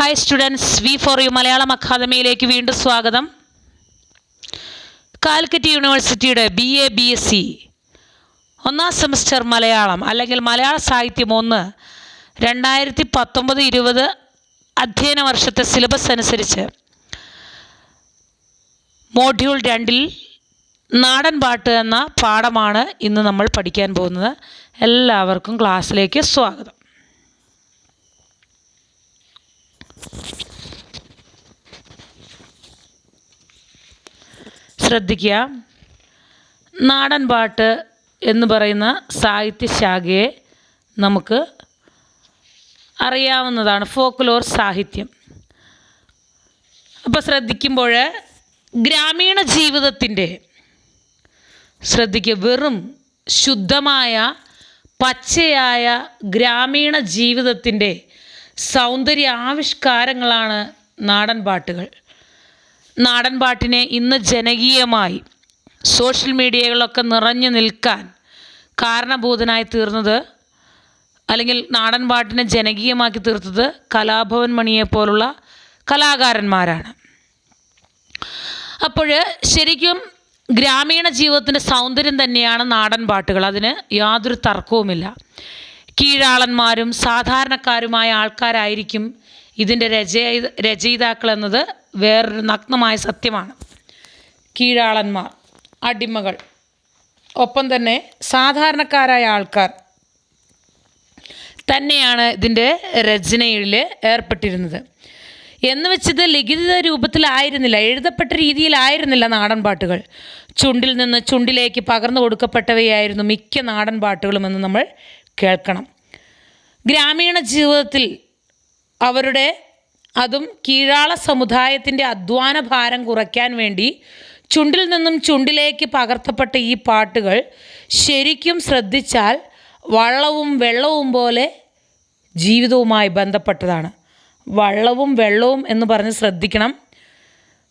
Hi students, V4U Malayalam അക്കാദമിയിലേക്ക് വീണ്ടും സ്വാഗതം. കാലിക്കറ്റ് യൂണിവേഴ്സിറ്റിയുടെ BA BSc ഒന്നാം സെമസ്റ്റർ മലയാളം അല്ലെങ്കിൽ മലയാള സാഹിത്യം 1 2019-20 അധ്യയന വർഷത്തെ സിലബസ് അനുസരിച്ച് മോഡ്യൂൾ 2-ൽ നാടൻ പാട്ട് എന്ന പാഠമാണ് ഇന്ന് നമ്മൾ പഠിക്കാൻ പോകുന്നത്. എല്ലാവർക്കും ക്ലാസ്സിലേക്ക് സ്വാഗതം. ശ്രദ്ധിക്കുക, നാടൻ പാട്ട് എന്ന് പറയുന്ന സാഹിത്യശാഖയെ നമുക്ക് അറിയാവുന്നതാണ്, ഫോക്ക്ലോർ സാഹിത്യം. അപ്പോൾ ശ്രദ്ധിക്കുമ്പോൾ ഗ്രാമീണ ജീവിതത്തിൻ്റെ, ശ്രദ്ധിക്കുക, വെറും ശുദ്ധമായ പച്ചയായ ഗ്രാമീണ ജീവിതത്തിൻ്റെ സൗന്ദര്യ ആവിഷ്കാരങ്ങളാണ് നാടൻ പാട്ടുകൾ. നാടൻ പാട്ടിനെ ഇന്ന് ജനകീയമായി സോഷ്യൽ മീഡിയകളിലൊക്കെ നിറഞ്ഞു നിൽക്കാൻ കാരണഭൂതനായി തീർന്നത്, അല്ലെങ്കിൽ നാടൻ പാട്ടിനെ ജനകീയമാക്കി തീർത്തത് കലാഭവൻ മണിയെപ്പോലുള്ള കലാകാരന്മാരാണ്. അപ്പോൾ ശരിക്കും ഗ്രാമീണ ജീവിതത്തിൻ്റെ സൗന്ദര്യം തന്നെയാണ് നാടൻ പാട്ടുകൾ, അതിന് യാതൊരു തർക്കവുമില്ല. കീഴാളന്മാരും സാധാരണക്കാരുമായ ആൾക്കാരായിരിക്കും ഇതിൻ്റെ രചയിതാക്കൾ എന്നത് വേറൊരു നഗ്നമായ സത്യമാണ്. കീഴാളന്മാർ, അടിമകൾ, ഒപ്പം തന്നെ സാധാരണക്കാരായ ആൾക്കാർ തന്നെയാണ് ഇതിൻ്റെ രചനയിൽ ഏർപ്പെട്ടിരുന്നത്. എന്ന് വെച്ചത് ലിഖിത രൂപത്തിലായിരുന്നില്ല, എഴുതപ്പെട്ട രീതിയിലായിരുന്നില്ല നാടൻ പാട്ടുകൾ. ചുണ്ടിൽ നിന്ന് ചുണ്ടിലേക്ക് പകർന്നു കൊടുക്കപ്പെട്ടവയായിരുന്നു മിക്ക നാടൻ പാട്ടുകളുമെന്ന് നമ്മൾ കേൾക്കണം. ഗ്രാമീണ ജീവിതത്തിൽ അവരുടെ, അതും കീഴാള സമുദായത്തിൻ്റെ അധ്വാന ഭാരം കുറയ്ക്കാൻ വേണ്ടി ചുണ്ടിൽ നിന്നും ചുണ്ടിലേക്ക് പകർത്തപ്പെട്ട ഈ പാട്ടുകൾ ശരിക്കും ശ്രദ്ധിച്ചാൽ വള്ളവും വെള്ളവും പോലെ ജീവിതവുമായി ബന്ധപ്പെട്ടതാണ്. വള്ളവും വെള്ളവും എന്ന് പറഞ്ഞ് ശ്രദ്ധിക്കണം.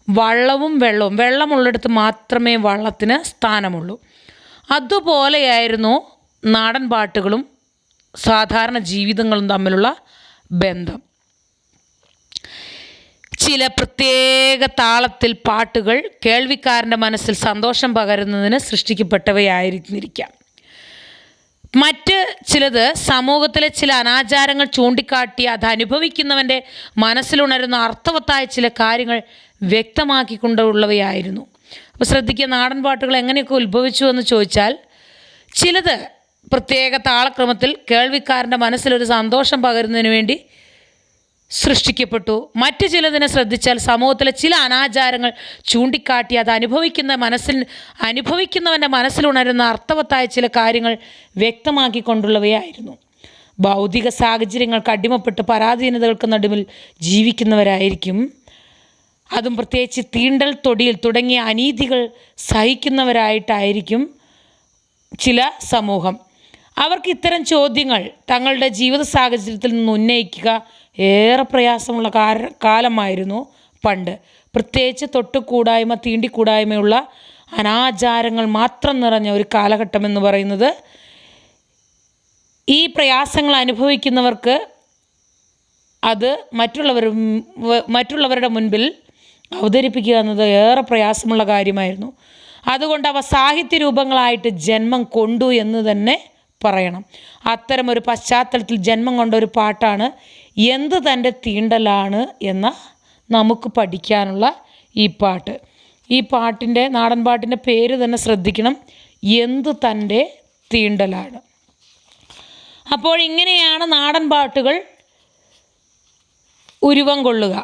വള്ളവും വെള്ളവും, വെള്ളമുള്ളിടത്ത് മാത്രമേ വള്ളത്തിന് സ്ഥാനമുള്ളൂ. അതുപോലെയായിരുന്നു നാടൻ പാട്ടുകളും സാധാരണ ജീവിതങ്ങളും തമ്മിലുള്ള ബന്ധം. ചില പ്രത്യേക താളത്തിൽ പാട്ടുകൾ കേൾവിക്കാരൻ്റെ മനസ്സിൽ സന്തോഷം പകരുന്നതിന് സൃഷ്ടിക്കപ്പെട്ടവയായിരുന്നിരിക്കാം. മറ്റ് ചിലത് സമൂഹത്തിലെ ചില അനാചാരങ്ങൾ ചൂണ്ടിക്കാട്ടി അത് അനുഭവിക്കുന്നവൻ്റെ മനസ്സിലുണരുന്ന അർത്ഥവത്തായ ചില കാര്യങ്ങൾ വ്യക്തമാക്കിക്കൊണ്ടുള്ളവയായിരുന്നു. അപ്പോൾ ശ്രദ്ധിക്കുക, നാടൻ പാട്ടുകൾ എങ്ങനെയൊക്കെ ഉത്ഭവിച്ചു എന്ന് ചോദിച്ചാൽ, ചിലത് പ്രത്യേക താളക്രമത്തിൽ കേൾവിക്കാരൻ്റെ മനസ്സിലൊരു സന്തോഷം പകരുന്നതിന് വേണ്ടി സൃഷ്ടിക്കപ്പെട്ടു. മറ്റു ചിലതിനെ ശ്രദ്ധിച്ചാൽ സമൂഹത്തിലെ ചില അനാചാരങ്ങൾ ചൂണ്ടിക്കാട്ടി അത് അനുഭവിക്കുന്നവൻ്റെ മനസ്സിലുണരുന്ന അർത്ഥവത്തായ ചില കാര്യങ്ങൾ വ്യക്തമാക്കിക്കൊണ്ടുള്ളവയായിരുന്നു. ഭൗതിക സാഹചര്യങ്ങൾക്ക് അടിമപ്പെട്ട് പരാധീനതകൾക്ക് നടുവിൽ ജീവിക്കുന്നവരായിരിക്കും, അതും പ്രത്യേകിച്ച് തീണ്ടൽ, തൊടിയിൽ തുടങ്ങിയ അനീതികൾ സഹിക്കുന്നവരായിട്ടായിരിക്കും ചില സമൂഹം. അവർക്ക് ഇത്തരം ചോദ്യങ്ങൾ തങ്ങളുടെ ജീവിത സാഹചര്യത്തിൽ നിന്ന് ഉന്നയിക്കുക ഏറെ പ്രയാസമുള്ള കാലമായിരുന്നു പണ്ട്. പ്രത്യേകിച്ച് തൊട്ടുകൂടായ്മ, തീണ്ടിക്കൂടായ്മയുള്ള അനാചാരങ്ങൾ മാത്രം നിറഞ്ഞ ഒരു കാലഘട്ടം എന്ന് പറയുന്നത്, ഈ പ്രയാസങ്ങൾ അനുഭവിക്കുന്നവർക്ക് അത് മറ്റുള്ളവരുടെ മുൻപിൽ അവതരിപ്പിക്കുക എന്നത് ഏറെ പ്രയാസമുള്ള കാര്യമായിരുന്നു. അതുകൊണ്ട് അവ സാഹിത്യ രൂപങ്ങളായിട്ട് ജന്മം കൊണ്ടു എന്ന് തന്നെ പറയണം. അത്തരമൊരു പശ്ചാത്തലത്തിൽ ജന്മം കൊണ്ട ഒരു പാട്ടാണ് എന്ത് തൻ്റെ തീണ്ടലാണ് എന്ന നമുക്ക് പഠിക്കാനുള്ള ഈ പാട്ട്. ഈ പാട്ടിൻ്റെ, നാടൻ പാട്ടിൻ്റെ പേര് തന്നെ ശ്രദ്ധിക്കണം, എന്ത് തൻ്റെ തീണ്ടലാണ്. അപ്പോൾ ഇങ്ങനെയാണ് നാടൻ പാട്ടുകൾ ഉരുവം കൊള്ളുക.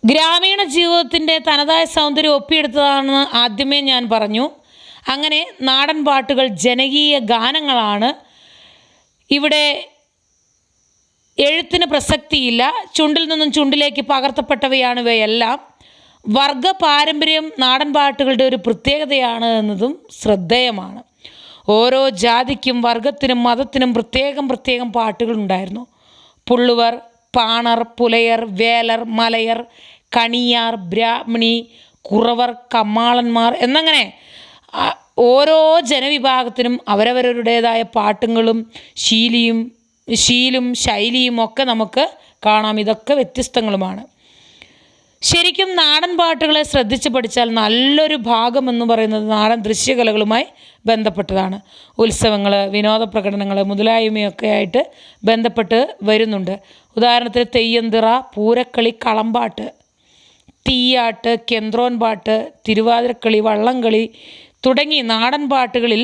ഗ്രാമീണ ജീവിതത്തിൻ്റെ തനതായ സൗന്ദര്യം ഒപ്പിയെടുത്തതാണെന്ന് ആദ്യമേ ഞാൻ പറഞ്ഞു. അങ്ങനെ നാടൻ പാട്ടുകൾ ജനകീയ ഗാനങ്ങളാണ്. ഇവിടെ എഴുത്തിന് പ്രസക്തിയില്ല, ചുണ്ടിൽ നിന്നും ചുണ്ടിലേക്ക് പകർത്തപ്പെട്ടവയാണ് ഇവയെല്ലാം. വർഗ പാരമ്പര്യം നാടൻ പാട്ടുകളുടെ ഒരു പ്രത്യേകതയാണ് എന്നതും ശ്രദ്ധേയമാണ്. ഓരോ ജാതിക്കും വർഗത്തിനും മതത്തിനും പ്രത്യേകം പാട്ടുകളുണ്ടായിരുന്നു. പുള്ളുവർ, പാണർ, പുലയർ, വേലർ, മലയർ, കണിയാർ, ബ്രാഹ്മണി, കുറവർ, കമ്മാളന്മാർ എന്നങ്ങനെ ഓരോ ജനവിഭാഗത്തിനും അവരവരുടേതായ പാട്ടുകളും ശീലിയും ശീലും ശൈലിയും ഒക്കെ നമുക്ക് കാണാം. ഇതൊക്കെ വ്യത്യസ്തങ്ങളുമാണ്. ശരിക്കും നാടൻ പാട്ടുകളെ ശ്രദ്ധിച്ച് പഠിച്ചാൽ നല്ലൊരു ഭാഗം എന്ന് പറയുന്നത് നാടൻ ദൃശ്യകലകളുമായി ബന്ധപ്പെട്ടതാണ്. ഉത്സവങ്ങൾ, വിനോദ പ്രകടനങ്ങൾ മുതലായവയൊക്കെ ആയിട്ട് ബന്ധപ്പെട്ട് വരുന്നുണ്ട്. ഉദാഹരണത്തിന് തെയ്യന്തിറ, പൂരക്കളി, കളമ്പാട്ട്, തീയാട്ട്, കെന്ത്രോൻ പാട്ട്, തിരുവാതിരക്കളി, വള്ളംകളി തുടങ്ങി നാടൻ പാട്ടുകളിൽ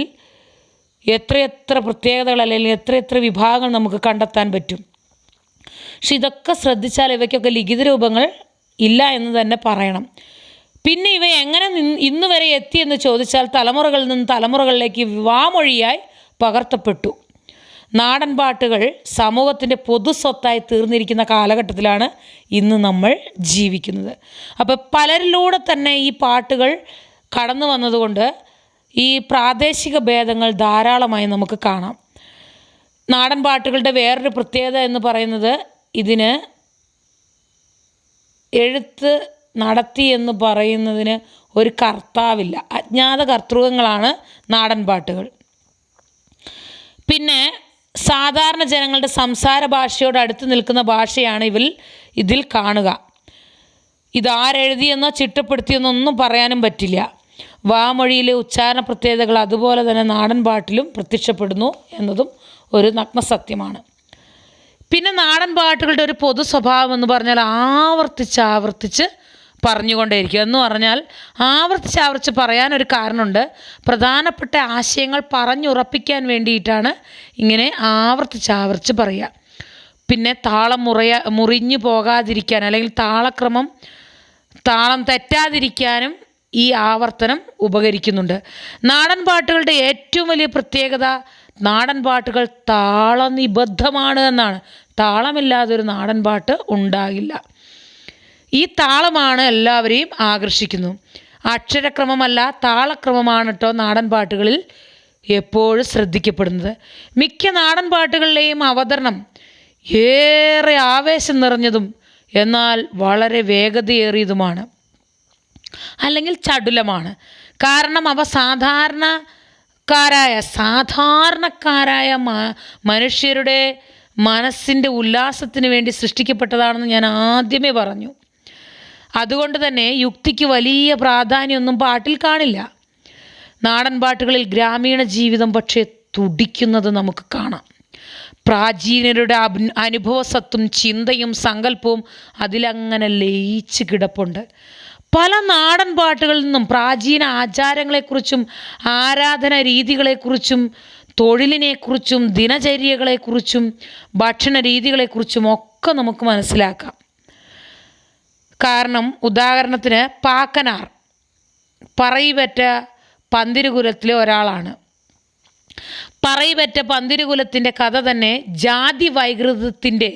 എത്രയെത്ര പ്രത്യേകതകൾ അല്ലെങ്കിൽ എത്രയെത്ര വിഭാഗങ്ങൾ നമുക്ക് കണ്ടെത്താൻ പറ്റും. പക്ഷെ ഇതൊക്കെ ശ്രദ്ധിച്ചാൽ ഇവയ്ക്കൊക്കെ ലിഖിത രൂപങ്ങൾ ഇല്ല എന്ന് തന്നെ പറയണം. പിന്നെ ഇവ എങ്ങനെ ഇന്ന് വരെ എത്തിയെന്ന് ചോദിച്ചാൽ തലമുറകളിൽ നിന്ന് തലമുറകളിലേക്ക് വാമൊഴിയായി പകർത്തപ്പെട്ടു. നാടൻ പാട്ടുകൾ സമൂഹത്തിൻ്റെ പൊതു സ്വത്തായി തീർന്നിരിക്കുന്ന കാലഘട്ടത്തിലാണ് ഇന്ന് നമ്മൾ ജീവിക്കുന്നത്. അപ്പോൾ പലരിലൂടെ തന്നെ ഈ പാട്ടുകൾ കടന്നു വന്നതുകൊണ്ട് ഈ പ്രാദേശിക ഭേദങ്ങൾ ധാരാളമായി നമുക്ക് കാണാം. നാടൻ പാട്ടുകളുടെ വേറൊരു പ്രത്യേകത എന്ന് പറയുന്നത് ഇതിന് എഴുത്ത് നടത്തി എന്ന് പറയുന്നതിന് ഒരു കർത്താവില്ല. അജ്ഞാത കർത്തൃകങ്ങളാണ് നാടൻ പാട്ടുകൾ. പിന്നെ സാധാരണ ജനങ്ങളുടെ സംസാര ഭാഷയോട് അടുത്ത് നിൽക്കുന്ന ഭാഷയാണ് ഇതിൽ കാണുക. ഇതാരെഴുതിയെന്നോ ചിട്ടപ്പെടുത്തിയെന്നോ ഒന്നും പറയാനും പറ്റില്ല. വാമൊഴിയിലെ ഉച്ചാരണ പ്രത്യേകതകൾ അതുപോലെ തന്നെ നാടൻ പാട്ടിലും പ്രത്യക്ഷപ്പെടുന്നു എന്നതും ഒരു നഗ്നസത്യമാണ്. പിന്നെ നാടൻ പാട്ടുകളുടെ ഒരു പൊതു സ്വഭാവം എന്ന് പറഞ്ഞാൽ ആവർത്തിച്ച് പറഞ്ഞുകൊണ്ടേയിരിക്കും. എന്ന് പറഞ്ഞാൽ ആവർത്തിച്ച് പറയാനൊരു കാരണമുണ്ട്. പ്രധാനപ്പെട്ട ആശയങ്ങൾ പറഞ്ഞുറപ്പിക്കാൻ വേണ്ടിയിട്ടാണ് ഇങ്ങനെ ആവർത്തിച്ച് പറയുക. പിന്നെ താളം മുറിഞ്ഞു പോകാതിരിക്കാൻ അല്ലെങ്കിൽ താളം തെറ്റാതിരിക്കാനും ഈ ആവർത്തനം ഉപകരിക്കുന്നുണ്ട്. നാടൻ പാട്ടുകളുടെ ഏറ്റവും വലിയ പ്രത്യേകത നാടൻ പാട്ടുകൾ താളനിബദ്ധമാണ് എന്നാണ്. താളമില്ലാതെ ഒരു നാടൻ പാട്ട് ഉണ്ടാകില്ല. ഈ താളമാണ് എല്ലാവരെയും ആകർഷിക്കുന്നു. അക്ഷരക്രമമല്ല, താളക്രമമാണ് കേട്ടോ നാടൻ പാട്ടുകളിൽ എപ്പോഴും ശ്രദ്ധിക്കപ്പെടുന്നത്. മിക്ക നാടൻ പാട്ടുകളിലെയും അവതരണം ഏറെ ആവേശം നിറഞ്ഞതും എന്നാൽ വളരെ വേഗതയേറിയതുമാണ്, അല്ലെങ്കിൽ ചടുലമാണ്. കാരണം അവ സാധാരണക്കാരായ മനുഷ്യരുടെ മനസ്സിൻ്റെ ഉല്ലാസത്തിന് വേണ്ടി സൃഷ്ടിക്കപ്പെട്ടതാണെന്ന് ഞാൻ ആദ്യമേ പറഞ്ഞു. അതുകൊണ്ട് തന്നെ യുക്തിക്ക് വലിയ പ്രാധാന്യമൊന്നും പാട്ടിൽ കാണില്ല. നാടൻ പാട്ടുകളിൽ ഗ്രാമീണ ജീവിതം പക്ഷേ തുടിക്കുന്നത് നമുക്ക് കാണാം. പ്രാചീനരുടെ അനുഭവസത്തും ചിന്തയും സങ്കല്പവും അതിലങ്ങനെ ലയിച്ച് കിടപ്പുണ്ട്. പല നാടൻ പാട്ടുകളിൽ നിന്നും പ്രാചീന ആചാരങ്ങളെക്കുറിച്ചും ആരാധന രീതികളെക്കുറിച്ചും തൊഴിലിനെക്കുറിച്ചും ദിനചര്യകളെക്കുറിച്ചും ഭക്ഷണ രീതികളെക്കുറിച്ചും ഒക്കെ നമുക്ക് മനസ്സിലാക്കാം. കാരണം ഉദാഹരണത്തിന് പാക്കനാർ പറയിപെറ്റ പന്തിരുകുലത്തിലെ ഒരാളാണ്. പറയിപെറ്റ പന്തിരുകുലത്തിൻ്റെ കഥ തന്നെ ജാതി വൈകൃതത്തിൻ്റെ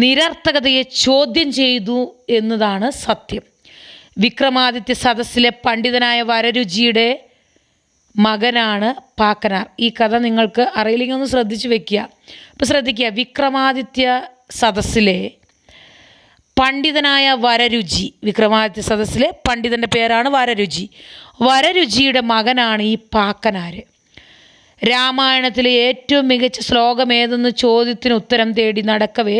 നിരർത്ഥകതയെ ചോദ്യം ചെയ്തു എന്നതാണ് സത്യം. വിക്രമാദിത്യ സദസ്സിലെ പണ്ഡിതനായ വരരുചിയുടെ മകനാണ് പാക്കനാർ. ഈ കഥ നിങ്ങൾക്ക് അറിയില്ലെങ്കിൽ ഒന്ന് ശ്രദ്ധിച്ച് വെക്കുക. അപ്പോൾ ശ്രദ്ധിക്കുക, വിക്രമാദിത്യ സദസ്സിലെ പണ്ഡിതനായ വരരുചി, വിക്രമാദിത്യ സദസ്സിലെ പണ്ഡിതൻ്റെ പേരാണ് വരരുചി. വരരുചിയുടെ മകനാണ് ഈ പാക്കനാർ. രാമായണത്തിലെ ഏറ്റവും മികച്ച ശ്ലോകം ഏതെന്ന് ചോദ്യത്തിന് ഉത്തരം തേടി നടക്കവേ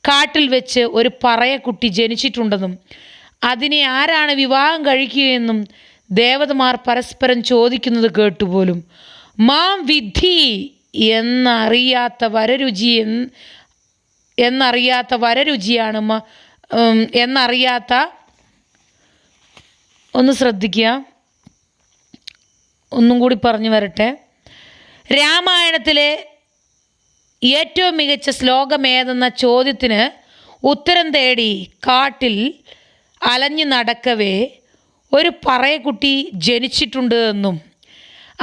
കാട്ടിൽ വെച്ച് ഒരു പറയക്കുട്ടി ജനിച്ചിട്ടുണ്ടെന്നും അതിനെ ആരാണ് വിവാഹം കഴിക്കുകയെന്നും ദേവതമാർ പരസ്പരം ചോദിക്കുന്നത് കേട്ടുപോലും. മാം വിധി എന്നറിയാത്ത വരരുചിയാണ് ഒന്ന് ശ്രദ്ധിക്കുക, ഒന്നും കൂടി പറഞ്ഞു വരട്ടെ. രാമായണത്തിലെ ഏറ്റവും മികച്ച ശ്ലോകം ഏതെന്ന ചോദ്യത്തിന് ഉത്തരം തേടി കാട്ടിൽ അലഞ്ഞു നടക്കവേ ഒരു പറയക്കുട്ടി ജനിച്ചിട്ടുണ്ട് എന്നും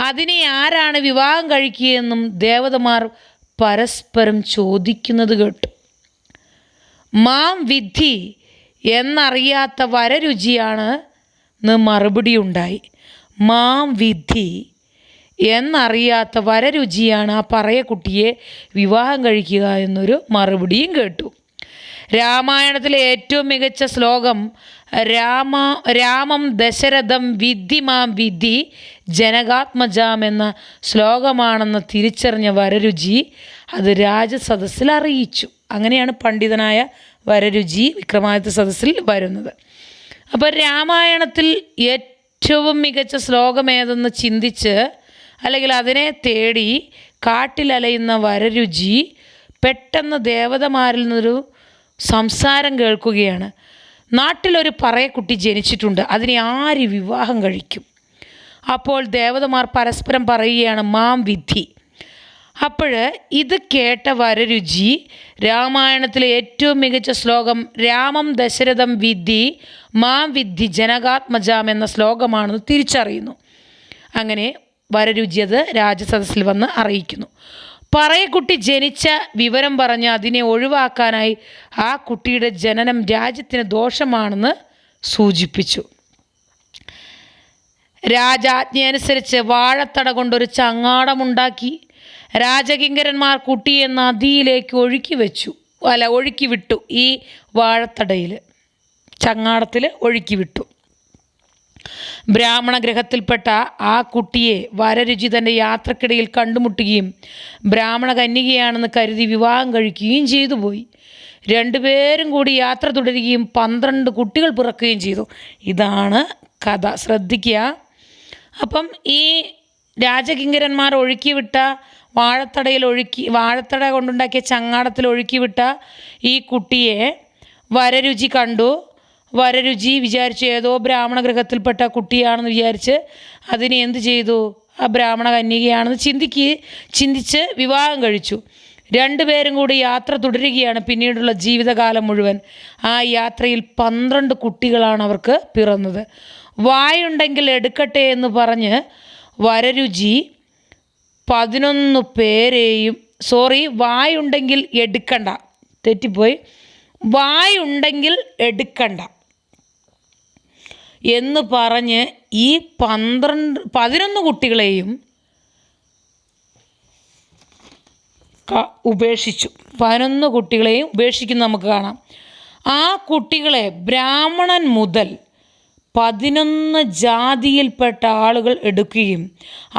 അതിനെ ആരാണ് വിവാഹം കഴിക്കുകയെന്നും ദേവതമാർ പരസ്പരം ചോദിക്കുന്നത് കേട്ടു. മാം വിധി എന്നറിയാത്ത വരരുചിയാണ് മറുപടി ഉണ്ടായി. മാം വിധി എന്നറിയാത്ത വരരുചിയാണ് ആ പറയക്കുട്ടിയെ വിവാഹം കഴിക്കുക എന്നൊരു മറുപടിയും കേട്ടു. രാമായണത്തിലെ ഏറ്റവും മികച്ച ശ്ലോകം രാമം ദശരഥം വിദ്ധി മാം വിദ്ധി ജനകാത്മജാം എന്ന ശ്ലോകമാണെന്ന് തിരിച്ചറിഞ്ഞ വരരുചി അത് രാജസദസ്സിൽ അറിയിച്ചു. അങ്ങനെയാണ് പണ്ഡിതനായ വരരുചി വിക്രമാദിത്യ സദസ്സിൽ വരുന്നത്. അപ്പോൾ രാമായണത്തിൽ ഏറ്റവും മികച്ച ശ്ലോകം ഏതെന്ന് ചിന്തിച്ച് അല്ലെങ്കിൽ അതിനെ തേടി കാട്ടിലലയുന്ന വരരുചി പെട്ടെന്ന് ദേവതമാരിൽ നിന്നൊരു സംസാരം കേൾക്കുകയാണ്. നാട്ടിലൊരു പറയക്കുട്ടി ജനിച്ചിട്ടുണ്ട്, അതിനെ ആര് വിവാഹം കഴിക്കും? അപ്പോൾ ദേവതമാർ പരസ്പരം പറയുകയാണ് മാം വിദ്ധി. അപ്പോൾ ഇത് കേട്ട വരരുചി രാമായണത്തിലെ ഏറ്റവും മികച്ച ശ്ലോകം രാമം ദശരഥം വിദ്ധി മാം വിദ്ധി ജനകാത്മജാം എന്ന ശ്ലോകമാണെന്ന് തിരിച്ചറിയുന്നു. അങ്ങനെ വരരുചി അത് രാജസദസ്സിൽ വന്ന് അറിയിക്കുന്നു. പറയക്കുട്ടി ജനിച്ച വിവരം പറഞ്ഞ് അതിനെ ഒഴിവാക്കാനായി ആ കുട്ടിയുടെ ജനനം രാജ്യത്തിന് ദോഷമാണെന്ന് സൂചിപ്പിച്ചു. രാജാജ്ഞയനുസരിച്ച് വാഴത്തട കൊണ്ടൊരു ചങ്ങാടമുണ്ടാക്കി രാജകിങ്കരന്മാർ കുട്ടിയെ നദിയിലേക്ക് ഒഴുക്കി വിട്ടു. ഈ വാഴത്തടയിൽ ചങ്ങാടത്തിൽ ഒഴുക്കി വിട്ടു. ബ്രാഹ്മണ ഗൃഹത്തിൽപ്പെട്ട ആ കുട്ടിയെ വരരുചി തൻ്റെ യാത്രക്കിടയിൽ കണ്ടുമുട്ടുകയും ബ്രാഹ്മണ കന്യകയാണെന്ന് കരുതി വിവാഹം കഴിക്കുകയും ചെയ്തു പോയി. രണ്ടുപേരും കൂടി യാത്ര തുടരുകയും 12 കുട്ടികൾ പിറക്കുകയും ചെയ്തു. ഇതാണ് കഥ, ശ്രദ്ധിക്കുക. അപ്പം ഈ രാജകിങ്കരന്മാർ ഒഴുക്കിവിട്ട വാഴത്തട കൊണ്ടുണ്ടാക്കിയ ചങ്ങാടത്തിൽ ഒഴുക്കിവിട്ട ഈ കുട്ടിയെ വരരുചി കണ്ടു. വരരുചി വിചാരിച്ചു ഏതോ ബ്രാഹ്മണ ഗൃഹത്തിൽപ്പെട്ട കുട്ടിയാണെന്ന് വിചാരിച്ച് അതിനെ എന്ത് ചെയ്തു? ആ ബ്രാഹ്മണ കന്യകയാണെന്ന് ചിന്തിച്ച് വിവാഹം കഴിച്ചു. രണ്ടുപേരും കൂടി യാത്ര തുടരുകയാണ് പിന്നീടുള്ള ജീവിതകാലം മുഴുവൻ. ആ യാത്രയിൽ 12 കുട്ടികളാണ് അവർക്ക് പിറന്നത്. വായുണ്ടെങ്കിൽ എടുക്കട്ടെ എന്ന് പറഞ്ഞ് വരരുചി 11 പേരെയും വായുണ്ടെങ്കിൽ എടുക്കണ്ട, തെറ്റിപ്പോയി, വായുണ്ടെങ്കിൽ എടുക്കണ്ട എന്ന് പറഞ്ഞ് ഈ 11 കുട്ടികളെയും ഉപേക്ഷിച്ചു. 11 കുട്ടികളെയും ഉപേക്ഷിക്കുന്നത് നമുക്ക് കാണാം. ആ കുട്ടികളെ ബ്രാഹ്മണൻ മുതൽ 11 ജാതിയിൽപ്പെട്ട ആളുകൾ എടുക്കുകയും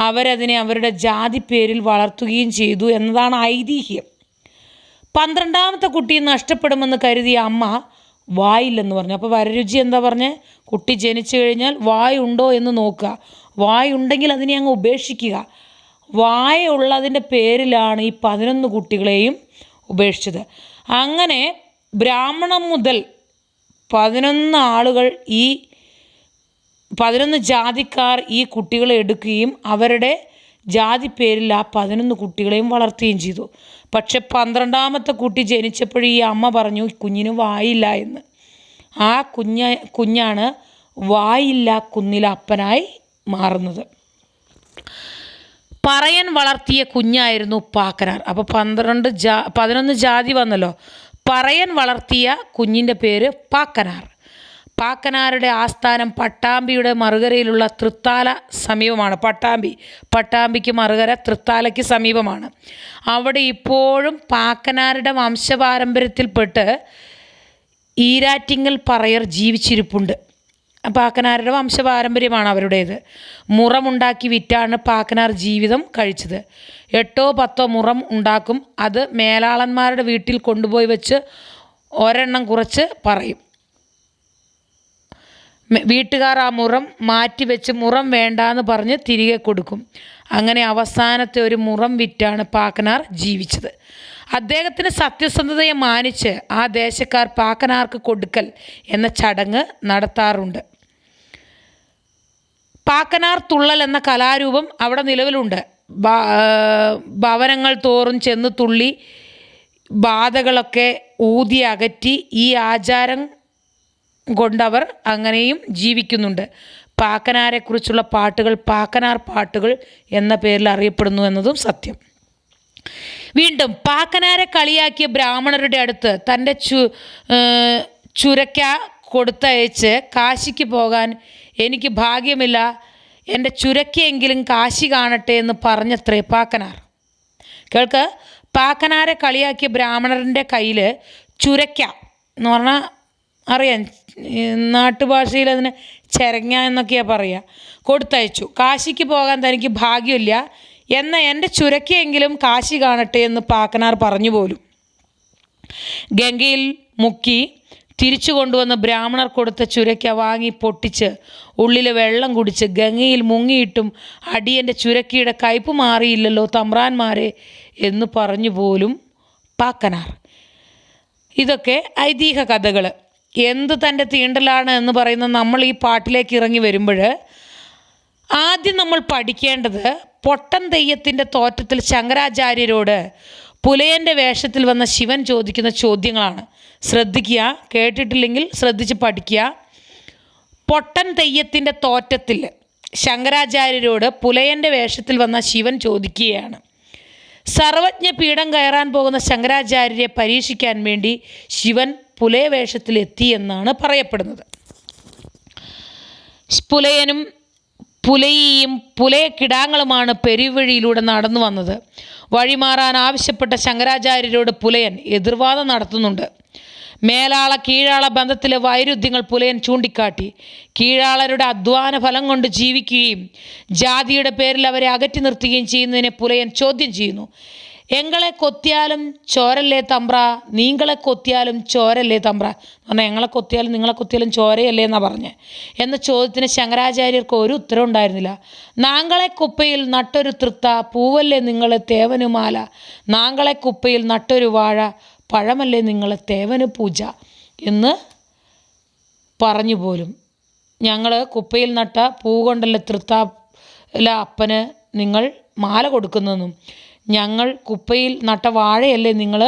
അവരതിനെ അവരുടെ ജാതി പേരിൽ വളർത്തുകയും ചെയ്തു എന്നതാണ് ഐതിഹ്യം. 12ാമത്തെ കുട്ടി നഷ്ടപ്പെടുമെന്ന് കരുതിയ അമ്മ വായില്ലെന്ന് പറഞ്ഞു. അപ്പോൾ വരരുചി എന്താ പറഞ്ഞ്? കുട്ടി ജനിച്ചു കഴിഞ്ഞാൽ വായുണ്ടോ എന്ന് നോക്കുക, വായുണ്ടെങ്കിൽ അതിനെ അങ്ങ് ഉപേക്ഷിക്കുക. വായുള്ളതിൻ്റെ പേരിലാണ് ഈ 11 കുട്ടികളെയും ഉപേക്ഷിച്ചത്. അങ്ങനെ ബ്രാഹ്മണം മുതൽ 11 ആളുകൾ 11 ജാതിക്കാർ ഈ കുട്ടികളെ എടുക്കുകയും അവരുടെ ജാതി പേരിൽ ആ 11 കുട്ടികളെയും വളർത്തുകയും ചെയ്തു. പക്ഷെ 12ാമത്തെ കുട്ടി ജനിച്ചപ്പോഴും ഈ അമ്മ പറഞ്ഞു കുഞ്ഞിന് വായില്ല എന്ന്. ആ കുഞ്ഞാണ് വായില്ല കുന്നില അപ്പനായി മാറുന്നത്. പറയൻ വളർത്തിയ കുഞ്ഞായിരുന്നു പാക്കനാർ. അപ്പോൾ 11 ജാതി വന്നല്ലോ. പറയൻ വളർത്തിയ കുഞ്ഞിൻ്റെ പേര് പാക്കനാർ. പാക്കനാരുടെ ആസ്ഥാനം പട്ടാമ്പിയുടെ മറുകരയിലുള്ള തൃത്താല സമീപമാണ്. പട്ടാമ്പിക്ക് മറുകര തൃത്താലയ്ക്ക് സമീപമാണ്. അവിടെ ഇപ്പോഴും പാക്കനാരുടെ വംശപാരമ്പര്യത്തിൽപ്പെട്ട് ഈരാറ്റിങ്ങൽ പറയർ ജീവിച്ചിരിപ്പുണ്ട്. പാക്കനാരുടെ വംശപാരമ്പര്യമാണ് അവരുടേത്. മുറമുണ്ടാക്കി വിറ്റാണ് പാക്കനാർ ജീവിതം കഴിച്ചത്. 8-10 മുറം ഉണ്ടാക്കും. അത് മേലാളന്മാരുടെ വീട്ടിൽ കൊണ്ടുപോയി വെച്ച് ഒരെണ്ണം കുറച്ച് പറയും. വീട്ടുകാർ ആ മുറം മാറ്റിവെച്ച് മുറം വേണ്ടാന്ന് പറഞ്ഞ് തിരികെ കൊടുക്കും. അങ്ങനെ അവസാനത്തെ ഒരു മുറം വിറ്റാണ് പാക്കനാർ ജീവിച്ചത്. അദ്ദേഹത്തിന് സത്യസന്ധതയെ മാനിച്ച് ആ ദേശക്കാർ പാക്കനാർക്ക് കൊടുക്കൽ എന്ന ചടങ്ങ് നടത്താറുണ്ട്. പാക്കനാർ തുള്ളൽ എന്ന കലാരൂപം അവിടെ നിലവിലുണ്ട്. ഭവനങ്ങൾ തോറും ചെന്ന് തുള്ളി ബാധകളൊക്കെ ഊതി അകറ്റി ഈ ആചാരം കൊണ്ടവർ അങ്ങനെയും ജീവിക്കുന്നുണ്ട്. പാക്കനാരെക്കുറിച്ചുള്ള പാട്ടുകൾ പാക്കനാർ പാട്ടുകൾ എന്ന പേരിൽ അറിയപ്പെടുന്നു എന്നതും സത്യം. വീണ്ടും പാക്കനാരെ കളിയാക്കിയ ബ്രാഹ്മണരുടെ അടുത്ത് തൻ്റെ ചുരക്ക കൊടുത്തയച്ച് കാശിക്ക് പോകാൻ എനിക്ക് ഭാഗ്യമില്ല, എൻ്റെ ചുരക്കയെങ്കിലും കാശി കാണട്ടെ എന്ന് പറഞ്ഞത്രേ പാക്കനാർ. കേൾക്ക്, പാക്കനാരെ കളിയാക്കിയ ബ്രാഹ്മണരുടെ കയ്യിൽ ചുരക്ക എന്ന് പറഞ്ഞാൽ അറിയാം, നാട്ടുഭാഷയിൽ അതിന് ചെരങ്ങ എന്നൊക്കെയാണ് പറയുക. കൊടുത്തയച്ചു. കാശിക്ക് പോകാൻ തനിക്ക് ഭാഗ്യമില്ല, എന്നാൽ എൻ്റെ ചുരക്കെങ്കിലും കാശി കാണട്ടെ എന്ന് പാക്കനാർ പറഞ്ഞു പോലും. ഗംഗയിൽ മുക്കി തിരിച്ചു കൊണ്ടുവന്ന് ബ്രാഹ്മണർ കൊടുത്ത ചുരക്ക വാങ്ങി പൊട്ടിച്ച് ഉള്ളിൽ വെള്ളം കുടിച്ച് ഗംഗയിൽ മുങ്ങിയിട്ടും അടിയൻ്റെ ചുരക്കയുടെ കയ്പ് മാറിയില്ലല്ലോ തമ്പ്രാന്മാരെ എന്ന് പറഞ്ഞു പോലും പാക്കനാർ. ഇതൊക്കെ ഐതിഹ്യ കഥകൾ. എന്ത് തൻ്റെ തീണ്ടലാണ് എന്ന് പറയുന്ന നമ്മൾ ഈ പാട്ടിലേക്ക് ഇറങ്ങി വരുമ്പോൾ ആദ്യം നമ്മൾ പഠിക്കേണ്ടത് പൊട്ടൻ തെയ്യത്തിൻ്റെ തോറ്റത്തിൽ ശങ്കരാചാര്യരോട് പുലയൻ്റെ വേഷത്തിൽ വന്ന ശിവൻ ചോദിക്കുന്ന ചോദ്യങ്ങളാണ്. ശ്രദ്ധിക്കുക, കേട്ടിട്ടില്ലെങ്കിൽ ശ്രദ്ധിച്ച് പഠിക്കുക. പൊട്ടൻ തെയ്യത്തിൻ്റെ തോറ്റത്തിൽ ശങ്കരാചാര്യരോട് പുലയൻ്റെ വേഷത്തിൽ വന്ന ശിവൻ ചോദിക്കുകയാണ്. സർവജ്ഞ പീഠം കയറാൻ പോകുന്ന ശങ്കരാചാര്യരെ പരീക്ഷിക്കാൻ വേണ്ടി ശിവൻ പുലയ വേഷത്തിലെത്തി എന്നാണ് പറയപ്പെടുന്നത്. പുലയനും പുലയിയും പുലയക്കിടാങ്ങളുമാണ് പെരുവഴിയിലൂടെ നടന്നു വന്നത്. വഴിമാറാൻ ആവശ്യപ്പെട്ട ശങ്കരാചാര്യരോട് പുലയൻ എതിർവാദം നടത്തുന്നുണ്ട്. മേലാള കീഴാള ബന്ധത്തിലെ വൈരുദ്ധ്യങ്ങൾ പുലയൻ ചൂണ്ടിക്കാട്ടി. കീഴാളരുടെ അധ്വാന ഫലം കൊണ്ട് ജീവിക്കുകയും ജാതിയുടെ പേരിൽ അവരെ അകറ്റി നിർത്തുകയും ചെയ്യുന്നതിനെ പുലയൻ ചോദ്യം ചെയ്യുന്നു. എങ്ങളെ കൊത്തിയാലും ചോരല്ലേ തമ്പ്ര, നീങ്ങളെ കൊത്തിയാലും ചോരല്ലേ തമ്പ്ര എന്ന് പറഞ്ഞാൽ എങ്ങളെ കൊത്തിയാലും നിങ്ങളെ കൊത്തിയാലും ചോരയല്ലേ എന്നാണ് പറഞ്ഞത്. എന്ന ചോദ്യത്തിന് ശങ്കരാചാര്യർക്ക് ഒരു ഉത്തരം ഉണ്ടായിരുന്നില്ല. നാങ്കളെ കുപ്പയിൽ നട്ടൊരു തൃത്ത പൂവല്ലേ നിങ്ങളെ തേവനുമാല, നാങ്കളെ കുപ്പയിൽ നട്ടൊരു വാഴ പഴമല്ലേ നിങ്ങളെ തേവന് പൂജ എന്ന് പറഞ്ഞു പോലും. ഞങ്ങൾ കുപ്പയിൽ നട്ട പൂ കൊണ്ടല്ലേ തൃത്ത അല്ല അപ്പന് നിങ്ങൾ മാല കൊടുക്കുന്നതെന്നും ഞങ്ങൾ കുപ്പയിൽ നട്ട വാഴയല്ലേ നിങ്ങൾ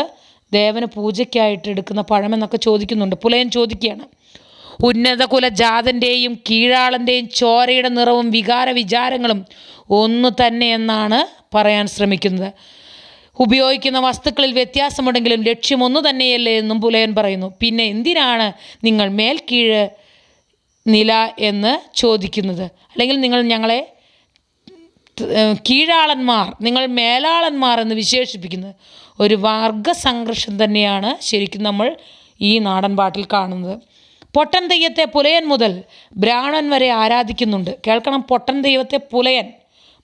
ദേവന് പൂജയ്ക്കായിട്ട് എടുക്കുന്ന പഴമെന്നൊക്കെ ചോദിക്കുന്നുണ്ട്. പുലയൻ ചോദിക്കുകയാണ്, ഉന്നത കുലജാതൻ്റെയും കീഴാളൻ്റെയും ചോരയുടെ നിറവും വികാര വിചാരങ്ങളും ഒന്നു തന്നെ എന്നാണ് പറയാൻ ശ്രമിക്കുന്നത്. ഉപയോഗിക്കുന്ന വസ്തുക്കളിൽ വ്യത്യാസമുണ്ടെങ്കിലും ലക്ഷ്യം ഒന്നു തന്നെയല്ലേ എന്നും പുലയൻ പറയുന്നു. പിന്നെ എന്തിനാണ് നിങ്ങൾ മേൽക്കീഴ് നില എന്ന് ചോദിക്കുന്നത്, അല്ലെങ്കിൽ നിങ്ങൾ ഞങ്ങളെ കീഴാളന്മാർ, നിങ്ങൾ മേലാളന്മാർ എന്ന് വിശേഷിപ്പിക്കുന്നത്? ഒരു വർഗസംഘർഷം തന്നെയാണ് ശരിക്കും നമ്മൾ ഈ നാടൻ പാട്ടിൽ കാണുന്നത്. പൊട്ടൻ തെയ്യത്തെ പുലയൻ മുതൽ ബ്രാഹ്മണൻ വരെ ആരാധിക്കുന്നുണ്ട്. കേൾക്കണം, പൊട്ടൻ ദൈവത്തെ പുലയൻ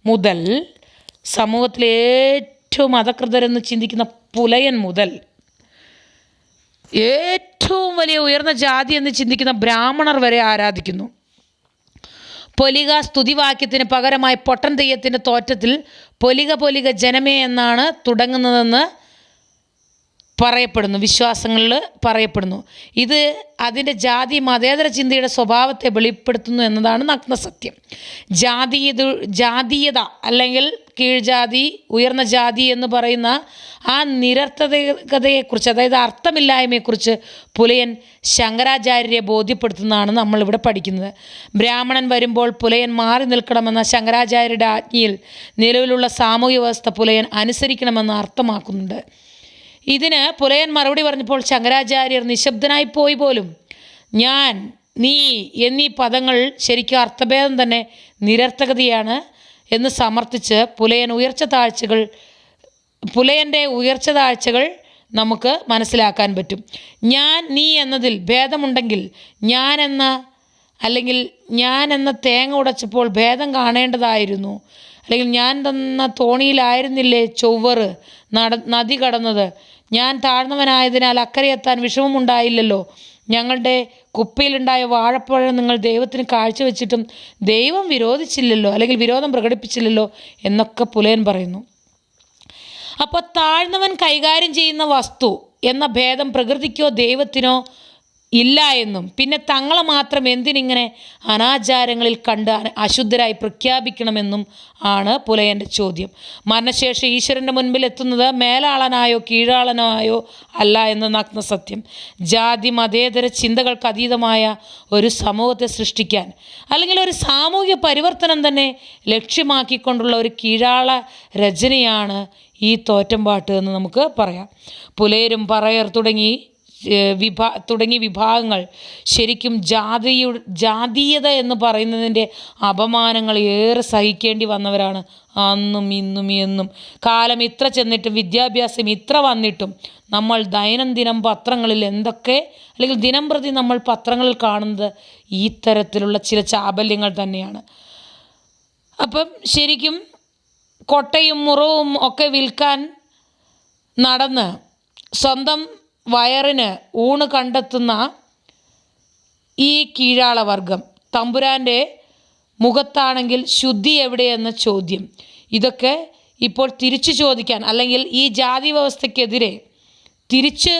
മുതൽ സമൂഹത്തിലെ ഏറ്റവും അധകൃതരെന്ന് ചിന്തിക്കുന്ന പുലയൻ മുതൽ ഏറ്റവും വലിയ ഉയർന്ന ജാതി എന്ന് ചിന്തിക്കുന്ന ബ്രാഹ്മണർ വരെ ആരാധിക്കുന്നു. പൊലിക സ്തുതിവാക്യത്തിന് പകരമായി പൊട്ടൻ തെയ്യത്തിൻ്റെ തോറ്റത്തിൽ പൊലിക പൊലിക ജനമേ എന്നാണ് തുടങ്ങുന്നതെന്ന് പറയപ്പെടുന്നു, വിശ്വാസങ്ങളിൽ പറയപ്പെടുന്നു. ഇത് അതിൻ്റെ ജാതി മതേതര ചിന്തയുടെ സ്വഭാവത്തെ വെളിപ്പെടുത്തുന്നു എന്നതാണ് നഗ്ന സത്യം. ജാതീയത അല്ലെങ്കിൽ കീഴ്ജാതി ഉയർന്ന ജാതി എന്ന് പറയുന്ന ആ നിരർത്ഥകതയെക്കുറിച്ച്, അതായത് അർത്ഥമില്ലായ്മയെക്കുറിച്ച് പുലയൻ ശങ്കരാചാര്യരെ ബോധ്യപ്പെടുത്തുന്നതാണ് നമ്മളിവിടെ പഠിക്കുന്നത്. ബ്രാഹ്മണൻ വരുമ്പോൾ പുലയൻ മാറി നിൽക്കണമെന്ന ശങ്കരാചാര്യരുടെ ആജ്ഞയിൽ നിലവിലുള്ള സാമൂഹ്യ വ്യവസ്ഥ പുലയൻ അനുസരിക്കണമെന്ന് അർത്ഥമാക്കുന്നുണ്ട്. ഇതിന് പുലയൻ മറുപടി പറഞ്ഞപ്പോൾ ശങ്കരാചാര്യർ നിശബ്ദനായി പോയി പോലും. ഞാൻ, നീ എന്നീ പദങ്ങൾ ശരിക്കും അർത്ഥഭേദം തന്നെ നിരർത്ഥകതയാണ് എന്ന് സമർത്ഥിച്ച് പുലയൻ്റെ ഉയർച്ച താഴ്ചകൾ നമുക്ക് മനസ്സിലാക്കാൻ പറ്റും. ഞാൻ നീ എന്നതിൽ ഭേദമുണ്ടെങ്കിൽ ഞാൻ എന്ന തേങ്ങ ഉടച്ചപ്പോൾ ഭേദം കാണേണ്ടതായിരുന്നു. അല്ലെങ്കിൽ ഞാൻ തന്ന തോണിയിലായിരുന്നില്ലേ ചൊവ്വറ് നദി കടന്നത്, ഞാൻ താഴ്ന്നവനായതിനാൽ അക്കരയെത്താൻ വിഷമമുണ്ടായില്ലല്ലോ. ഞങ്ങളുടെ കുപ്പയിലുണ്ടായ വാഴപ്പഴം നിങ്ങൾ ദൈവത്തിന് കാഴ്ചവെച്ചിട്ടും ദൈവം വിരോധിച്ചില്ലല്ലോ, അല്ലെങ്കിൽ വിരോധം പ്രകടിപ്പിച്ചില്ലല്ലോ എന്നൊക്കെ പുലയൻ പറയുന്നു. അപ്പോൾ താഴ്ന്നവൻ കൈകാര്യം ചെയ്യുന്ന വസ്തു എന്ന ഭേദം പ്രകൃതിക്കോ ദൈവത്തിനോ ഇല്ല എന്നും, പിന്നെ തങ്ങളെ മാത്രം എന്തിനിങ്ങനെ അനാചാരങ്ങളിൽ കണ്ട് അശുദ്ധരായി പ്രഖ്യാപിക്കണമെന്നും ആണ് പുലയൻ്റെ ചോദ്യം. മരണശേഷം ഈശ്വരൻ്റെ മുൻപിൽ എത്തുന്നത് മേലാളനായോ കീഴാളനായോ അല്ല എന്ന നഗ്ന സത്യം. ജാതി മതേതര ചിന്തകൾക്ക് അതീതമായ ഒരു സമൂഹത്തെ സൃഷ്ടിക്കാൻ, അല്ലെങ്കിൽ ഒരു സാമൂഹ്യ പരിവർത്തനം തന്നെ ലക്ഷ്യമാക്കിക്കൊണ്ടുള്ള ഒരു കീഴാള രചനയാണ് ഈ തോറ്റംപാട്ട് എന്ന് നമുക്ക് പറയാം. പുലയരും പറയർ തുടങ്ങി തുടങ്ങിയ വിഭാഗങ്ങൾ ശരിക്കും ജാതീയത എന്ന് പറയുന്നതിൻ്റെ അപമാനങ്ങൾ ഏറെ സഹിക്കേണ്ടി വന്നവരാണ് അന്നും ഇന്നും എന്നും. കാലം ഇത്ര ചെന്നിട്ടും വിദ്യാഭ്യാസം ഇത്ര വന്നിട്ടും നമ്മൾ ദൈനംദിനം പത്രങ്ങളിൽ എന്തൊക്കെ, അല്ലെങ്കിൽ ദിനം പ്രതി നമ്മൾ പത്രങ്ങളിൽ കാണുന്നത് ഈ തരത്തിലുള്ള ചില ചാബല്യങ്ങൾ തന്നെയാണ്. അപ്പം ശരിക്കും കൊട്ടയും മുറവും ഒക്കെ വിൽക്കാൻ നടന്ന് സ്വന്തം വയറിന് ഊണ് കണ്ടെത്തുന്ന ഈ കീഴാളവർഗം, തമ്പുരാൻ്റെ മുഖത്താണെങ്കിൽ ശുദ്ധി എവിടെയെന്ന ചോദ്യം, ഇതൊക്കെ ഇപ്പോൾ തിരിച്ചു ചോദിക്കാൻ, അല്ലെങ്കിൽ ഈ ജാതി വ്യവസ്ഥയ്ക്കെതിരെ തിരിച്ച്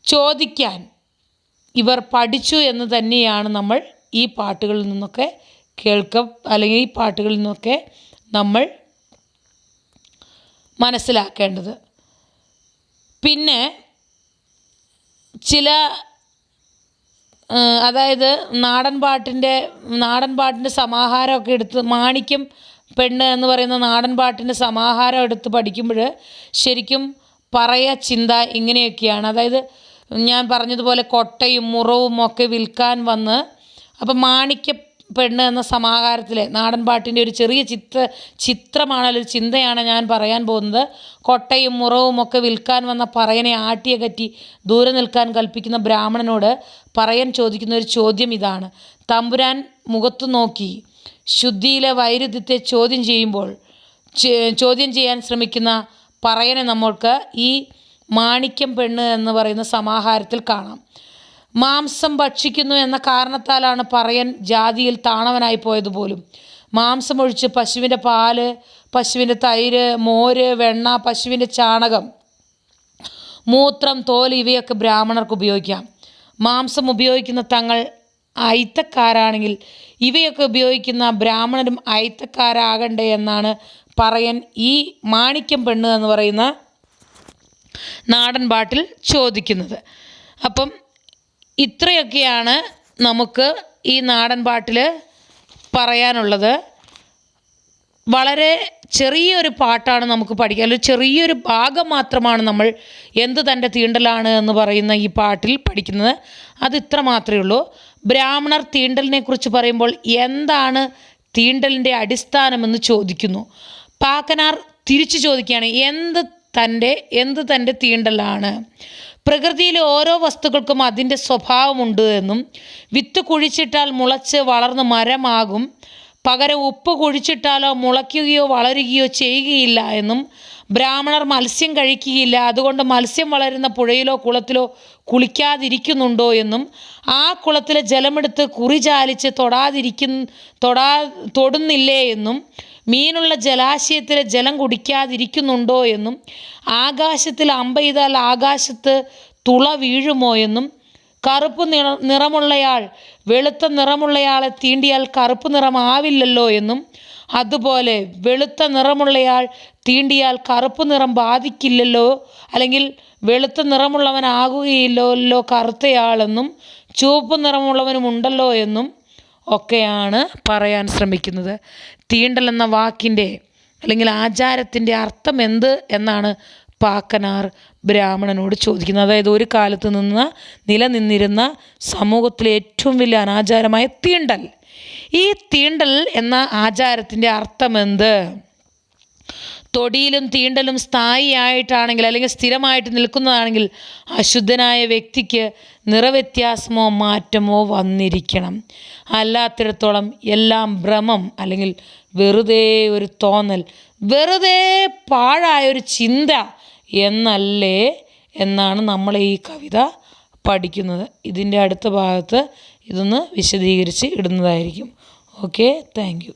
ചോദിക്കാൻ ഇവർ പഠിച്ചു എന്ന് തന്നെയാണ് നമ്മൾ ഈ പാട്ടുകളിൽ നിന്നൊക്കെ അല്ലെങ്കിൽ ഈ പാട്ടുകളിൽ നിന്നൊക്കെ നമ്മൾ മനസ്സിലാക്കേണ്ടത്. പിന്നെ ചില അതായത് നാടൻ പാട്ടിൻ്റെ സമാഹാരമൊക്കെ എടുത്ത്, മാണിക്യം പെണ്ണ് എന്ന് പറയുന്ന നാടൻ പാട്ടിൻ്റെ സമാഹാരം എടുത്ത് പഠിക്കുമ്പോൾ ശരിക്കും ചിന്ത ഇങ്ങനെയൊക്കെയാണ്. അതായത് ഞാൻ പറഞ്ഞതുപോലെ കൊട്ടയും മുറവും ഒക്കെ വിൽക്കാൻ വന്ന്, അപ്പം മാണിക്യ പെണ്ണ് എന്ന സമാഹാരത്തിലെ നാടൻ പാട്ടിൻ്റെ ഒരു ചെറിയ ചിത്രമാണ്, ചിന്തയാണ് ഞാൻ പറയാൻ പോകുന്നത്. കൊട്ടയും മുറവും ഒക്കെ വിൽക്കാൻ വന്ന പറയനെ ആട്ടിയകറ്റി ദൂരെ നിൽക്കാൻ കൽപ്പിക്കുന്ന ബ്രാഹ്മണനോട് പറയൻ ചോദിക്കുന്ന ഒരു ചോദ്യം ഇതാണ്. തമ്പുരാൻ മുഖത്തു നോക്കി ശുദ്ധിയിലെ വൈരുദ്ധ്യത്തെ ചോദ്യം ചെയ്യാൻ ശ്രമിക്കുന്ന പറയനെ നമ്മൾക്ക് ഈ മാണിക്യം പെണ്ണ് എന്ന് പറയുന്ന സമാഹാരത്തിൽ കാണാം. മാംസം ഭക്ഷിക്കുന്നു എന്ന കാരണത്താലാണ് പറയൻ ജാതിയിൽ താണവനായി പോയത് പോലും. മാംസമൊഴിച്ച് പശുവിൻ്റെ പാല്, പശുവിൻ്റെ തൈര്, മോര്, വെണ്ണ, പശുവിൻ്റെ ചാണകം, മൂത്രം, തോല് ഇവയൊക്കെ ബ്രാഹ്മണർക്ക് ഉപയോഗിക്കാം. മാംസം ഉപയോഗിക്കുന്ന തങ്ങൾ അയിത്തക്കാരാണെങ്കിൽ ഇവയൊക്കെ ഉപയോഗിക്കുന്ന ബ്രാഹ്മണരും അയിത്തക്കാരാകണ്ടേ എന്നാണ് പറയൻ ഈ മാണിക്യം പെണ്ണ് എന്ന് പറയുന്ന നാടൻ പാട്ടിൽ ചോദിക്കുന്നത്. അപ്പം ഇത്രയൊക്കെയാണ് നമുക്ക് ഈ നാടൻ പാട്ടിൽ പറയാനുള്ളത്. വളരെ ചെറിയൊരു പാട്ടാണ് നമുക്ക് പഠിക്കാൻ, ഒരു ചെറിയൊരു ഭാഗം മാത്രമാണ് നമ്മൾ എന്ത് തൻ്റെ തീണ്ടലാണ് എന്ന് പറയുന്ന ഈ പാട്ടിൽ പഠിക്കുന്നത്. അത് ഇത്ര മാത്രമേ ഉള്ളൂ. ബ്രാഹ്മണർ തീണ്ടലിനെ കുറിച്ച് പറയുമ്പോൾ എന്താണ് തീണ്ടലിൻ്റെ അടിസ്ഥാനമെന്ന് ചോദിക്കുന്നു. പാക്കനാർ തിരിച്ചു ചോദിക്കുകയാണ്, എന്ത് തൻ്റെ തീണ്ടലാണ്? പ്രകൃതിയിലെ ഓരോ വസ്തുക്കൾക്കും അതിൻ്റെ സ്വഭാവമുണ്ട് എന്നും വിത്ത് കുഴിച്ചിട്ടാൽ മുളച്ച് വളർന്ന് മരമാകും, പകരം ഉപ്പ് കുഴിച്ചിട്ടാലോ മുളയ്ക്കുകയോ വളരുകയോ ചെയ്യുകയില്ല എന്നും ബ്രാഹ്മണർ മത്സ്യം കഴിക്കുകയില്ല, അതുകൊണ്ട് മത്സ്യം വളരുന്ന പുഴയിലോ കുളത്തിലോ കുളിക്കാതിരിക്കുന്നുണ്ടോ എന്നും ആ കുളത്തിലെ ജലമെടുത്ത് കുറി ചാലിച്ച് തൊടുന്നില്ലേ എന്നും മീനുള്ള ജലാശയത്തിലെ ജലം കുടിക്കാതിരിക്കുന്നുണ്ടോ എന്നും ആകാശത്തിൽ അമ്പെയ്താൽ ആകാശത്ത് തുള വീഴുമോ എന്നും കറുപ്പ് നിറമുള്ളയാൾ വെളുത്ത നിറമുള്ളയാളെ തീണ്ടിയാൽ കറുപ്പ് നിറമാവില്ലല്ലോ എന്നും അതുപോലെ വെളുത്ത നിറമുള്ളയാൾ തീണ്ടിയാൽ കറുപ്പ് നിറം ബാധിക്കില്ലല്ലോ, അല്ലെങ്കിൽ വെളുത്ത നിറമുള്ളവനാകുകയില്ലല്ലോ കറുത്തയാളെന്നും ചുവപ്പ് നിറമുള്ളവനുമുണ്ടല്ലോ എന്നും ഒക്കെയാണ് പറയാൻ ശ്രമിക്കുന്നത്. തീണ്ടൽ എന്ന വാക്കിൻ്റെ അല്ലെങ്കിൽ ആചാരത്തിൻ്റെ അർത്ഥം എന്ത് എന്നാണ് പാക്കനാർ ബ്രാഹ്മണനോട് ചോദിക്കുന്നത്. അതായത് ഒരു കാലത്ത് നിലനിന്നിരുന്ന സമൂഹത്തിലെ ഏറ്റവും വലിയ അനാചാരമായ തീണ്ടൽ. ഈ തീണ്ടൽ എന്ന ആചാരത്തിൻ്റെ അർത്ഥമെന്ത്? തൊടിയിലും തീണ്ടലും സ്ഥായിയായിട്ടാണെങ്കിൽ അല്ലെങ്കിൽ സ്ഥിരമായിട്ട് നിൽക്കുന്നതാണെങ്കിൽ അശുദ്ധനായ വ്യക്തിക്ക് നിറവ്യത്യാസമോ മാറ്റമോ വന്നിരിക്കണം. അല്ലാത്തിടത്തോളം എല്ലാം ഭ്രമം അല്ലെങ്കിൽ വെറുതെ ഒരു തോന്നൽ, വെറുതെ പാഴായൊരു ചിന്ത എന്നല്ലേ എന്നാണ് നമ്മൾ ഈ കവിത പഠിക്കുന്നത്. ഇതിൻ്റെ അടുത്ത ഭാഗത്ത് ഇതൊന്ന് വിശദീകരിച്ച് ഇടുന്നതായിരിക്കും. Okay, thank you.